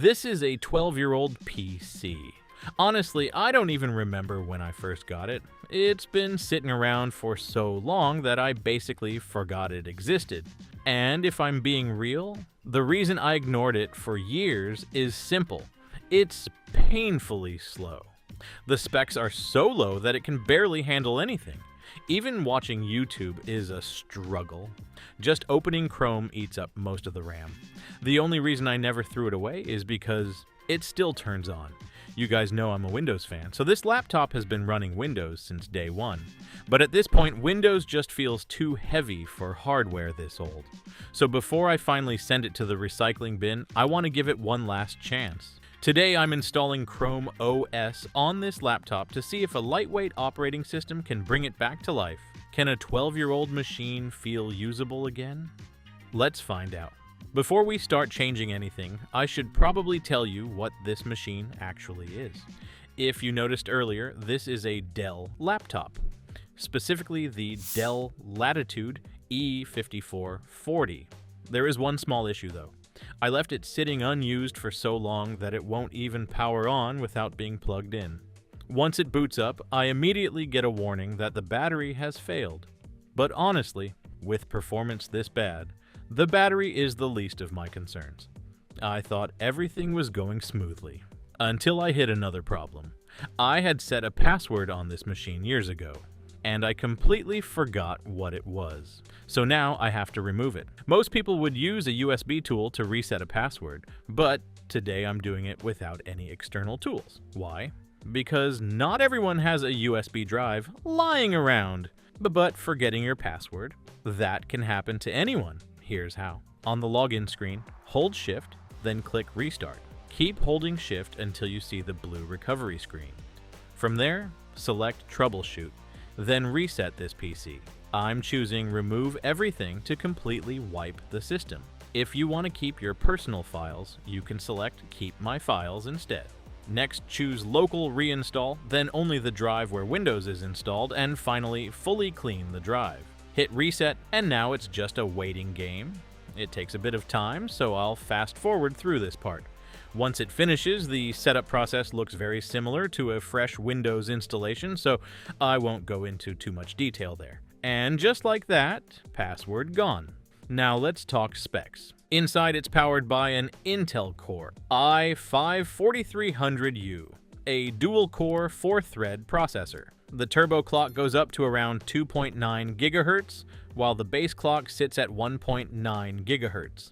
This is a 12-year-old PC. Honestly, I don't even remember when I first got it. It's been sitting around for so long that I basically forgot it existed. And if I'm being real, the reason I ignored it for years is simple. It's painfully slow. The specs are so low that it can barely handle anything. Even watching YouTube is a struggle. Just opening Chrome eats up most of the RAM. The only reason I never threw it away is because it still turns on. You guys know I'm a Windows fan, so this laptop has been running Windows since day one. But at this point, Windows just feels too heavy for hardware this old. So before I finally send it to the recycling bin, I want to give it one last chance. Today I'm installing ChromeOS on this laptop to see if a lightweight operating system can bring it back to life. Can a 12-year-old machine feel usable again? Let's find out. Before we start changing anything, I should probably tell you what this machine actually is. If you noticed earlier, this is a Dell laptop, specifically the Dell Latitude E5440. There is one small issue though. I left it sitting unused for so long that it won't even power on without being plugged in. Once it boots up, I immediately get a warning that the battery has failed. But honestly, with performance this bad, the battery is the least of my concerns. I thought everything was going smoothly, until I hit another problem. I had set a password on this machine years ago, and I completely forgot what it was. So now I have to remove it. Most people would use a USB tool to reset a password, but today I'm doing it without any external tools. Why? Because not everyone has a USB drive lying around. But forgetting your password, that can happen to anyone. Here's how. On the login screen, hold Shift, then click Restart. Keep holding Shift until you see the blue recovery screen. From there, select Troubleshoot, then reset this PC. I'm choosing Remove Everything to completely wipe the system. If you want to keep your personal files, you can select Keep My Files instead. Next, choose Local Reinstall, then only the drive where Windows is installed, and finally, fully clean the drive. Hit Reset, and now it's just a waiting game. It takes a bit of time, so I'll fast forward through this part. Once it finishes, the setup process looks very similar to a fresh Windows installation, so I won't go into too much detail there. And just like that, password gone. Now let's talk specs. Inside, it's powered by an Intel Core i5-4300U, a dual-core 4-thread processor. The turbo clock goes up to around 2.9 GHz, while the base clock sits at 1.9 GHz.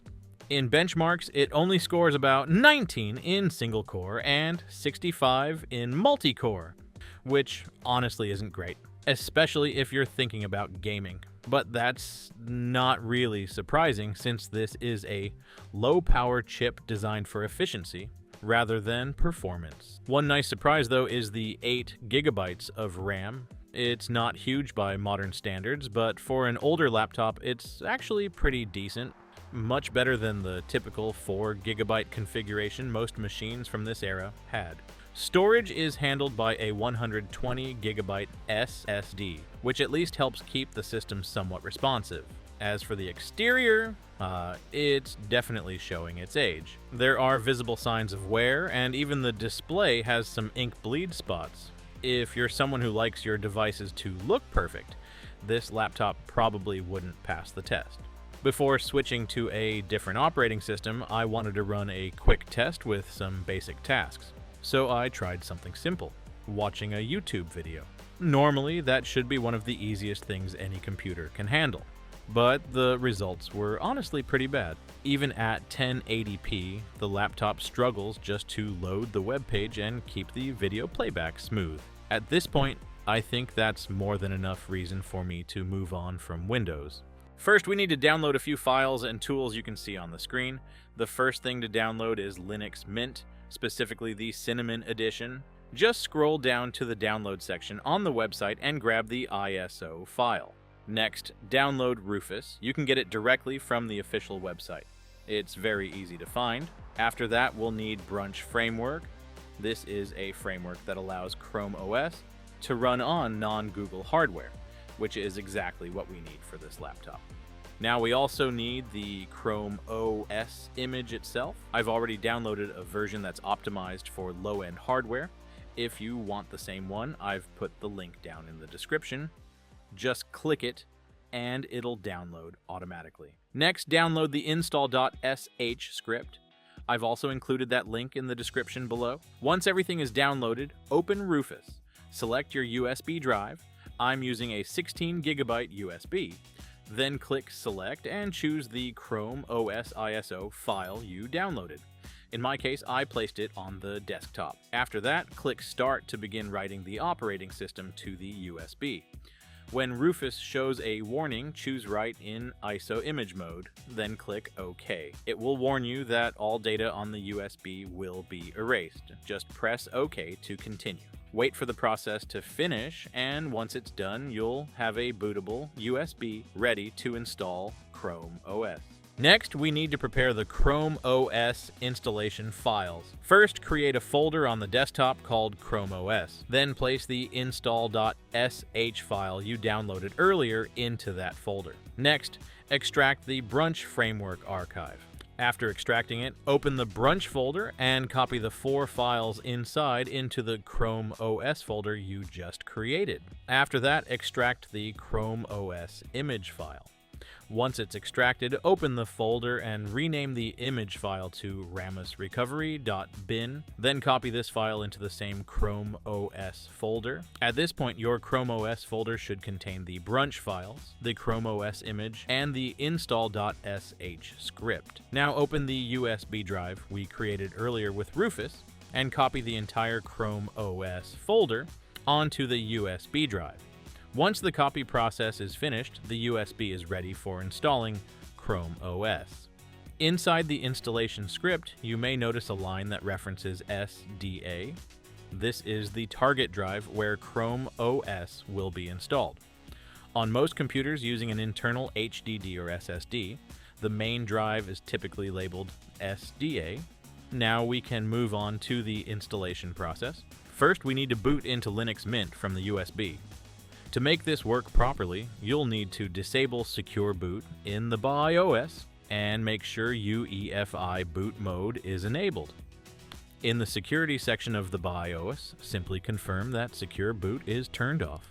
In benchmarks, it only scores about 19 in single-core and 65 in multi-core, which honestly isn't great, especially if you're thinking about gaming. But that's not really surprising since this is a low-power chip designed for efficiency rather than performance. One nice surprise though is the 8 GB of RAM. It's not huge by modern standards, but for an older laptop, it's actually pretty decent. Much better than the typical 4 GB configuration most machines from this era had. Storage is handled by a 120 GB SSD, which at least helps keep the system somewhat responsive. As for the exterior, it's definitely showing its age. There are visible signs of wear, and even the display has some ink bleed spots. If you're someone who likes your devices to look perfect, this laptop probably wouldn't pass the test. Before switching to a different operating system, I wanted to run a quick test with some basic tasks. So I tried something simple, watching a YouTube video. Normally, that should be one of the easiest things any computer can handle. But the results were honestly pretty bad. Even at 1080p, the laptop struggles just to load the web page and keep the video playback smooth. At this point, I think that's more than enough reason for me to move on from Windows. First, we need to download a few files and tools you can see on the screen. The first thing to download is Linux Mint, specifically the Cinnamon edition. Just scroll down to the download section on the website and grab the ISO file. Next, download Rufus. You can get it directly from the official website. It's very easy to find. After that, we'll need Brunch Framework. This is a framework that allows ChromeOS to run on non-Google hardware, which is exactly what we need for this laptop. Now we also need the Chrome OS image itself. I've already downloaded a version that's optimized for low-end hardware. If you want the same one, I've put the link down in the description. Just click it and it'll download automatically. Next, download the Install.sh script. I've also included that link in the description below. Once everything is downloaded, open Rufus. Select your USB drive. I'm using a 16GB USB. Then click Select and choose the Chrome OS ISO file you downloaded. In my case, I placed it on the desktop. After that, click Start to begin writing the operating system to the USB. When Rufus shows a warning, choose Write in ISO image mode, then click OK. It will warn you that all data on the USB will be erased. Just press OK to continue. Wait for the process to finish, and once it's done, you'll have a bootable USB ready to install Chrome OS. Next, we need to prepare the Chrome OS installation files. First, create a folder on the desktop called ChromeOS. Then place the install.sh file you downloaded earlier into that folder. Next, extract the Brunch framework archive. After extracting it, open the Brunch folder and copy the 4 files inside into the Chrome OS folder you just created. After that, extract the Chrome OS image file. Once it's extracted, open the folder and rename the image file to ramusrecovery.bin. Then copy this file into the same Chrome OS folder. At this point, your Chrome OS folder should contain the Brunch files, the Chrome OS image, and the install.sh script. Now open the USB drive we created earlier with Rufus and copy the entire Chrome OS folder onto the USB drive. Once the copy process is finished, the USB is ready for installing Chrome OS. Inside the installation script, you may notice a line that references SDA. This is the target drive where Chrome OS will be installed. On most computers using an internal HDD or SSD, the main drive is typically labeled SDA. Now we can move on to the installation process. First, we need to boot into Linux Mint from the USB. To make this work properly, you'll need to disable Secure Boot in the BIOS and make sure UEFI boot mode is enabled. In the security section of the BIOS, simply confirm that Secure Boot is turned off.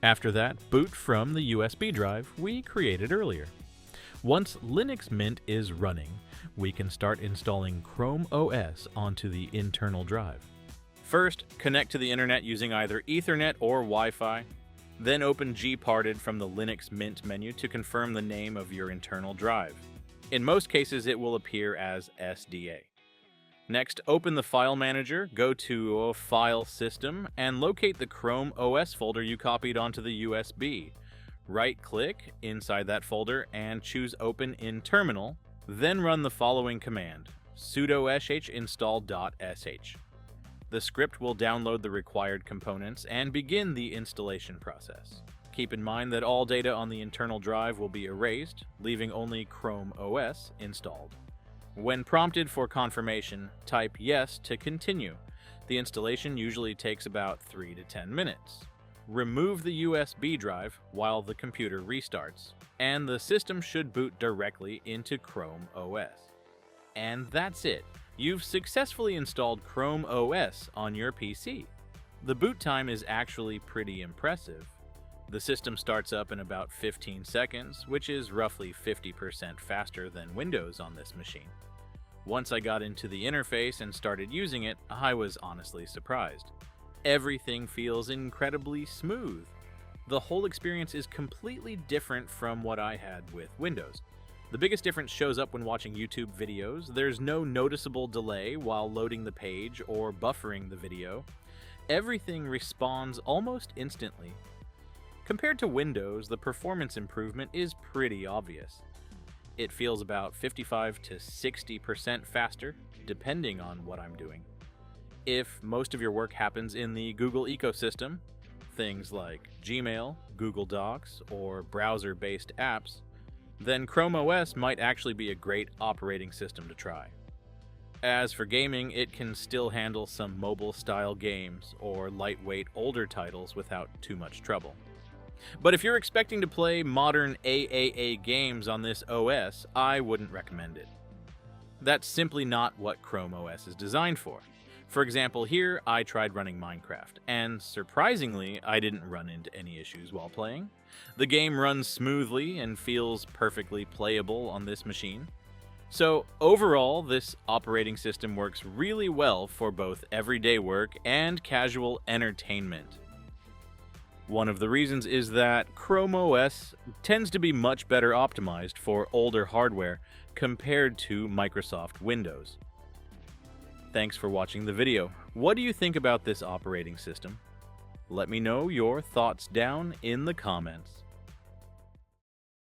After that, boot from the USB drive we created earlier. Once Linux Mint is running, we can start installing Chrome OS onto the internal drive. First, connect to the internet using either Ethernet or Wi-Fi. Then open gparted from the Linux Mint menu to confirm the name of your internal drive. In most cases, it will appear as SDA. Next, open the File Manager, go to File System, and locate the Chrome OS folder you copied onto the USB. Right-click inside that folder and choose Open in Terminal, then run the following command, sudo sh install.sh. The script will download the required components and begin the installation process. Keep in mind that all data on the internal drive will be erased, leaving only Chrome OS installed. When prompted for confirmation, type Yes to continue. The installation usually takes about 3 to 10 minutes. Remove the USB drive while the computer restarts, and the system should boot directly into Chrome OS. And that's it. You've successfully installed Chrome OS on your PC. The boot time is actually pretty impressive. The system starts up in about 15 seconds, which is roughly 50% faster than Windows on this machine. Once I got into the interface and started using it, I was honestly surprised. Everything feels incredibly smooth. The whole experience is completely different from what I had with Windows. The biggest difference shows up when watching YouTube videos. There's no noticeable delay while loading the page or buffering the video. Everything responds almost instantly. Compared to Windows, the performance improvement is pretty obvious. It feels about 55 to 60% faster, depending on what I'm doing. If most of your work happens in the Google ecosystem, things like Gmail, Google Docs, or browser-based apps, then Chrome OS might actually be a great operating system to try. As for gaming, it can still handle some mobile-style games or lightweight older titles without too much trouble. But if you're expecting to play modern AAA games on this OS, I wouldn't recommend it. That's simply not what ChromeOS is designed for. For example, here I tried running Minecraft, and surprisingly, I didn't run into any issues while playing. The game runs smoothly and feels perfectly playable on this machine. So overall, this operating system works really well for both everyday work and casual entertainment. One of the reasons is that ChromeOS tends to be much better optimized for older hardware compared to Microsoft Windows. Thanks for watching the video. What do you think about this operating system? Let me know your thoughts down in the comments.